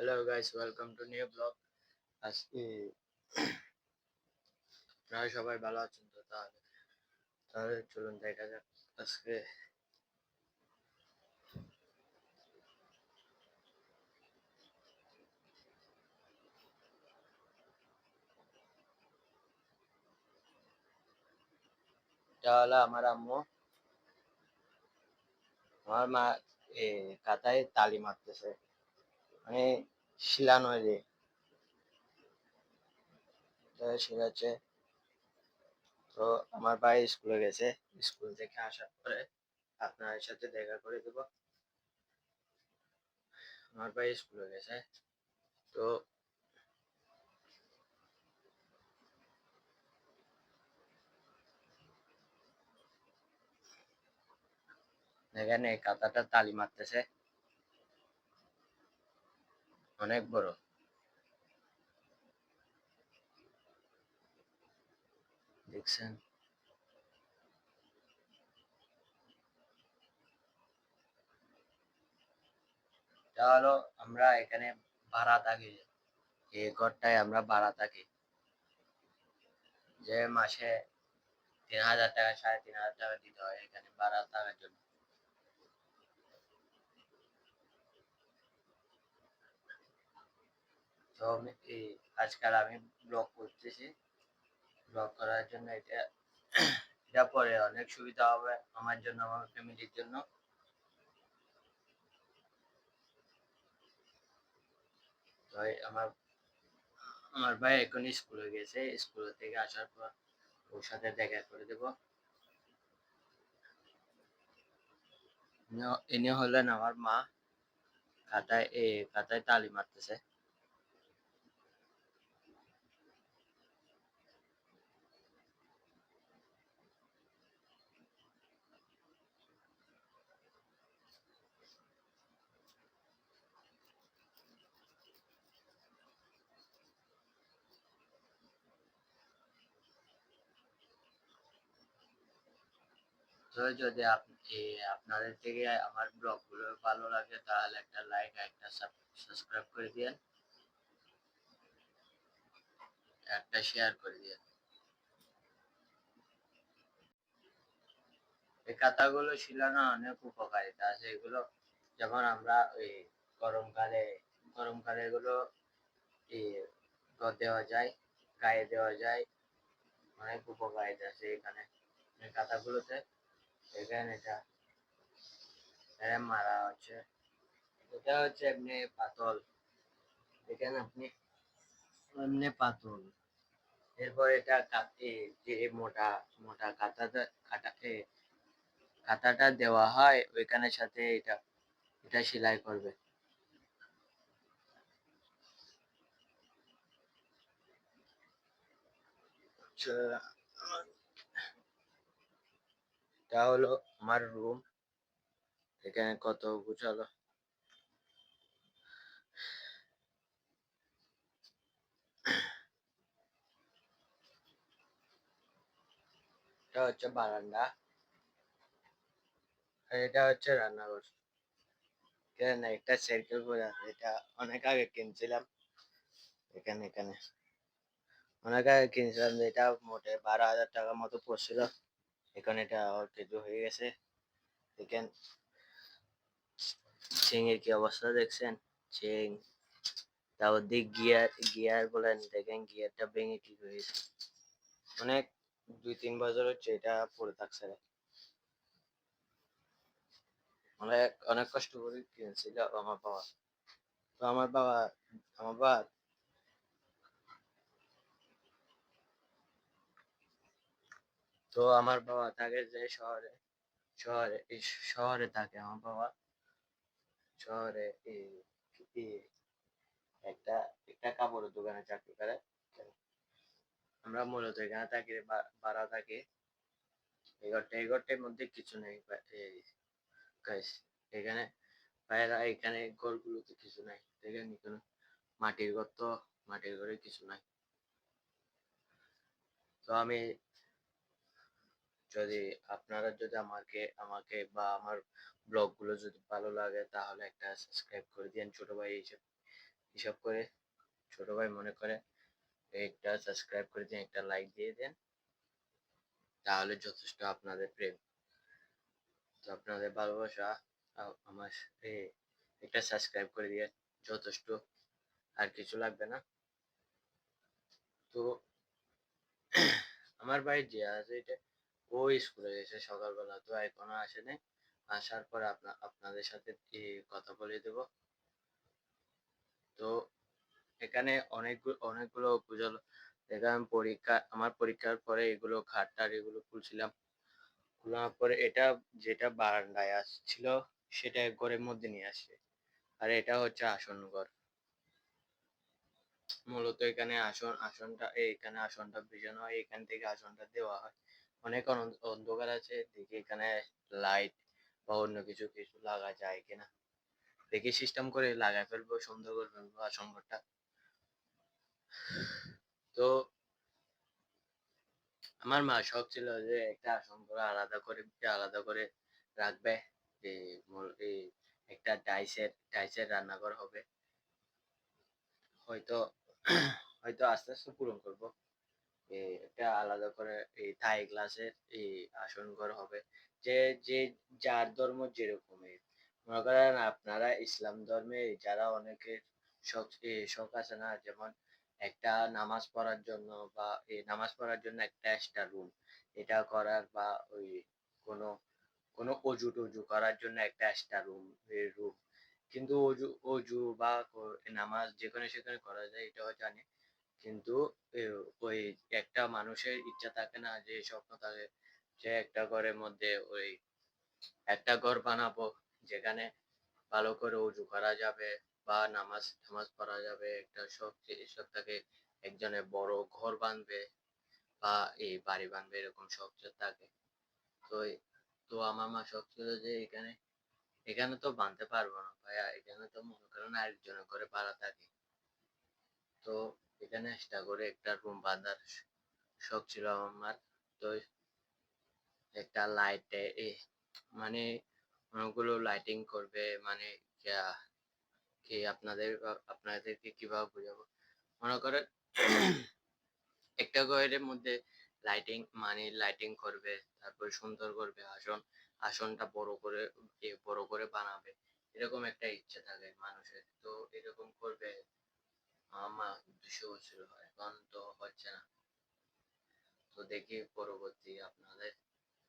Hello guys, welcome to new blog. আজকে আপনারা সবাই ভালো আছেন তো? তাহলে চলুন দেখা যাক আজকে। এটা হলো আমার আম্মু। আমার মা কাতায় তালি মারতেছে, মানে শিলানো রে শিলাচ্ছে। তো আমার ভাই স্কুলে গেছে, স্কুল থেকে আসার পরে আপনার সাথে দেখা করে দেব। আমার ভাই স্কুলে গেছে, তো এখানে কাতাটা তালি মারতেছে, অনেক বড়, দেখছেন? এটা হলো, আমরা এখানে ভাড়া থাকি, এই ঘরটায় আমরা ভাড়া থাকি, যে মাসে ৩,০০০ টাকা, ৩,৫০০ টাকা দিতে হয় এখানে ভাড়া থাকার জন্য। তো আজকাল আমি ব্লগ করতেছি, ব্লগ করার জন্য এটা পরে অনেক সুবিধা হবে আমার জন্য, আমার ফ্যামিলির জন্য। তো আমার আমার ভাই এখন স্কুলে গেছে, স্কুল থেকে আসার পর ওর সাথে দেখা করে দেব। ইনি হলেন আমার মা, খাতায় তালি মারতেছে। তো যদি আপনাদের থেকে আমার ব্লগ গুলো ভালো লাগে তাহলে একটা লাইক, একটা সাবস্ক্রাইব করে দিন, একটা শেয়ার করে দিন। এই কাঁথাগুলো শিলানো অনেক উপকারিতা আছে, এগুলো যেমন আমরা ওই গরমকালে গরমকালে এগুলো এই দেওয়া যায়, গায়ে দেওয়া যায়, অনেক উপকারিতা আছে এখানে এই কাঁথাগুলোতে। এখানে এটা মারা হচ্ছে, এটা হচ্ছে এমনি পাতল, এখানে আপনি এমনি পাতল। এরপর এটা যে মোটা মোটা কাঁথাটা দেওয়া হয় ওইখানের সাথে, এটা সেলাই করবে। আচ্ছা, এটা হলো আমার রুম, এখানে কত গুছালো। এটা হচ্ছে বারান্দা, আর এটা হচ্ছে রান্নাঘর। এখানে একটা সাইকেল পরে আছে, এটা অনেক আগে কিনছিলাম। এখানে অনেক আগে কিনছিলাম, এটা মোটে ১২,০০০ টাকার মতো পড়ছিল। এখন এটা অকেজো হয়ে গেছে। দেখেন চেংয়ের কি অবস্থা, দেখছেন? চেং, তারপর দিক গিয়ার বলেন, দেখেন গিয়ারটা ভেঙে ঠিক হয়ে গেছে। অনেক ২-৩ বছর হচ্ছে এটা পড়ে থাকছে। অনেক অনেক কষ্ট করে কিনেছিল আমার বাবা। তো আমার বাবা আমার বাবা থাকে যে শহরে এই শহরে থাকে আমার বাবা। শহরে এই একটা একটা কাপড়ের দোকানে চাকরি করে। আমরা মূলত এখানে থাকি, ভাড়া থাকি। এই ঘরটার মধ্যে কিছু নেই গাইস, এখানে এখানে ঘরগুলোতে কিছু নাই, দেখেন এখানে মাটির ঘর, তো মাটির ঘরে কিছু নাই। তো আমি যদি আপনারা যদি আমাকে বা আমার ব্লগ গুলো যদি ভালো লাগে তাহলে একটা সাবস্ক্রাইব করে দিন ছোট ভাই হিসেবে। হিসাব করে ছোট ভাই মনে করে একটা সাবস্ক্রাইব করে দিন, একটা লাইক দিয়ে দেন, তাহলে যথেষ্ট আপনাদের প্রেম, তো আপনাদের ভালোবাসা আমার একটা সাবস্ক্রাইব করে দিয়ে যথেষ্ট, আর কিছু লাগবে না। তো আমার ভাই যে আছে এটা, ও স্কুলে গেছে সকালবেলা, তো এখনো আসে নাই। আসার পর আপনাদের সাথে কথা বলে দেব। তো এখানে অনেকগুলো উপজেলা, এখানে আমার পরীক্ষার পরে এগুলো খাটটার এগুলো খুলছিলাম, খোলার পরে এটা যেটা বারান্দায় আসছিল সেটা ঘরের মধ্যে নিয়ে আসছে, আর এটা হচ্ছে আসন ঘর। মূলত এখানে আসনটা এখানে আসনটা বিছানো হয়, এখান থেকে আসনটা দেওয়া হয়। অনেক অন্ধকার আছে, দেখি এখানে লাইট বা অন্য কিছু কিছু লাগা যায় কিনা, দেখি সিস্টেম করে লাগাই ফেলবো, সুন্দর করে ফেলবো আসন ঘরটা। তো আমার মা শখ ছিল যে একটা আসন ঘর আলাদা করে রাখবে, যে এই একটা টাইসের রান্নাঘর হবে, হয়তো হয়তো আস্তে আস্তে পূরণ করব। একটা আলাদা করে এই থাই গ্লাসের এই আসন ঘর হবে, যে যে যার ধর্ম যেরকমের, মনে করেন আপনারা ইসলাম ধর্মে যারা অনেকের শখ আছে না, যেমন একটা নামাজ পড়ার জন্য, বা এই নামাজ পড়ার জন্য একটা এক্সট্রা রুম, এটা করার, বা ওই কোনো কোনো অজু টজু করার জন্য একটা এক্সট্রা রুম, কিন্তু অজু বা নামাজ যেখানে সেখানে করা যায় এটাও জানি, কিন্তু ওই একটা মানুষের ইচ্ছা থাকে না, যে স্বপ্ন থাকে যে একটা ঘরের মধ্যে ওই একটা ঘর বানাবো, যেখানে ভালো করে উজু করা যাবে বা নামাজ টামাজ পড়া যাবে, একটা শখ এসব থাকে, একজনের বড় ঘর বানবে বা এই বাড়ি বানবে, এরকম শখ থাকে। তো তো আমার মা শখ ছিল যে এখানে এখানে তো বানতে পারবো না ভাইয়া, এখানে তো মনে করেন আরেকজনের ঘরে ভাড়া থাকে, তো এখানে এক্সট্রা করে একটা রুম বাঁধার শখ ছিল আমার। তো একটা লাইটে মানে অনেকগুলো লাইটিং করবে, মানে কি আপনাদেরকে কিভাবে বুঝাবো, মনে করেন একটা ঘরের মধ্যে লাইটিং করবে, তারপর সুন্দর করবে, আসনটা বড় করে বানাবে, এরকম একটা ইচ্ছা থাকে মানুষের, তো এরকম করবে। আমার উদ্দেশ্য হচ্ছিল, এখন তো হচ্ছে না। তো দেখি পরবর্তী আপনাদের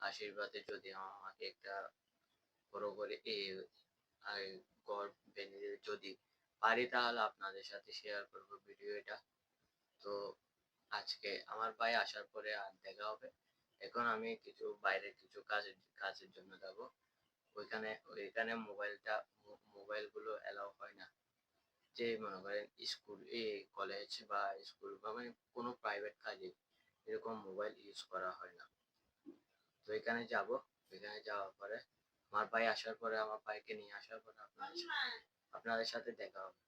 আশীর্বাদে যদি আমাকে একটা বড় করে ঘর বেঁধে দিতে যদি পারি, তাহলে আপনাদের সাথে শেয়ার করব ভিডিও এটা। তো আজকে আমার ভাই আসার পরে আর দেখা হবে। এখন আমি কিছু বাইরের কিছু কাজের জন্য যাব, ওইখানে মোবাইল গুলো এলাও হয় না, যে মনে করেন কলেজ বা স্কুল বা মানে কোনো প্রাইভেট কাজে এরকম মোবাইল ইউজ করা হয় না। তো এখানে যাব, এখানে যাওয়ার পরে আমার ভাই আসার পরে, আমার ভাইকে নিয়ে আসার পরে আপনাদের সাথে দেখা হবে।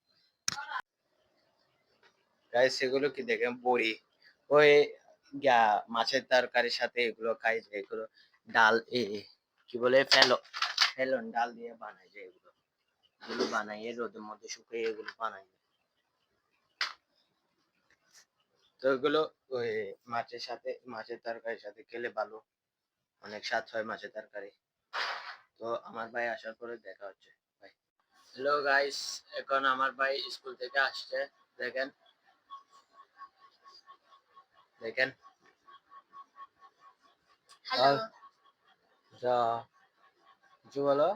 গাইস সেগুলো কি দেখেন, বড়ি, ওই মাছের তরকারির সাথে এগুলো খাই, এগুলো ডাল কি বলে ফেলন ডাল দিয়ে বানাই, যে এগুলো এগুলো বানাইয়ে রোদের মধ্যে শুকিয়ে এগুলো বানাই। তো এগুলো ওই মাছের তরকারির সাথে খেলে ভালো, অনেক স্বাদ হয় মাছের তরকারি। তো আমার ভাই আসার পরে দেখা হচ্ছে। ভাই, হ্যালো গাইস, এখন আমার ভাই স্কুল থেকে আসছে, দেখেন দেখেন। হ্যালো, যা কিছু বলো।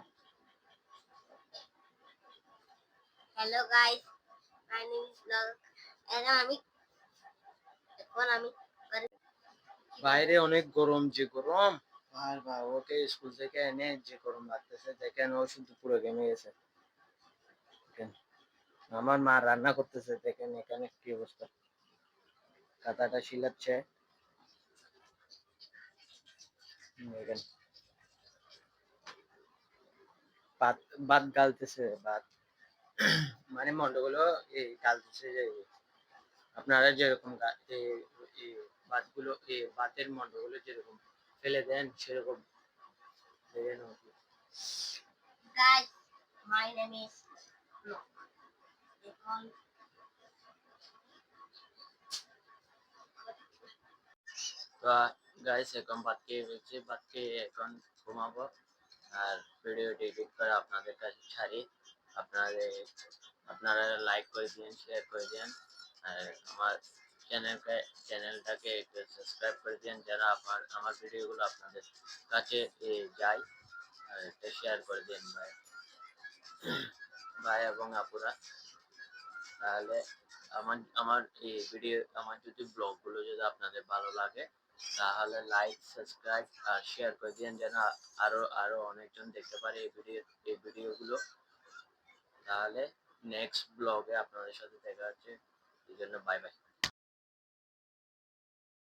Hello guys, my name is blog. এখন আমি বাইরে অনেক গরম, যে গরম, আর ওকে স্কুল থেকে এনে যে গরম লাগতেছে, দেখেন ও শুধু পুরো ঘেমে গেছে। দেখেন আমার মা রান্না করতেছে, দেখেন এখানে কি অবস্থা, কাঁথাটা শিলাচ্ছে, দেখেন ভাত ভাত গালতেছে, ভাত মানে মন্ডগুলো গালতেছে, যে আপনারা যেরকম ভাতগুলো ভাতের মন্ডগুলো যেরকম ফেলে দেন সেরকম। Guys, my name is Flo. এখন তো গাইস এখন ভাত খেয়ে ফেলছি, ভাত খেয়ে এখন ঘুমাবো। আর ভিডিওটি এডিট করে আপনাদের কাছে ছাড়ি। আপনাদের আপনারা লাইক করে দিন, শেয়ার করে দিন। আর আমার চ্যানেলটাকে একটু সাবস্ক্রাইব করে দিন, যেন আমার ভিডিওগুলো আপনাদের কাছে যায়। আর একটা শেয়ার করে দিন ভাই, ভাই এবং আপুরা। তাহলে আমার এই ভিডিও, আমার যদি ব্লগগুলো যদি আপনাদের ভালো লাগে, তাহলে লাইক, সাবস্ক্রাইব আর শেয়ার করে দিন, যেন আরো আরো অনেকজন দেখতে পারে এই ভিডিওগুলো। তাহলে নেক্সট ব্লগে আপনাদের সাথে দেখা হচ্ছে। এই জন্য বাই বাই।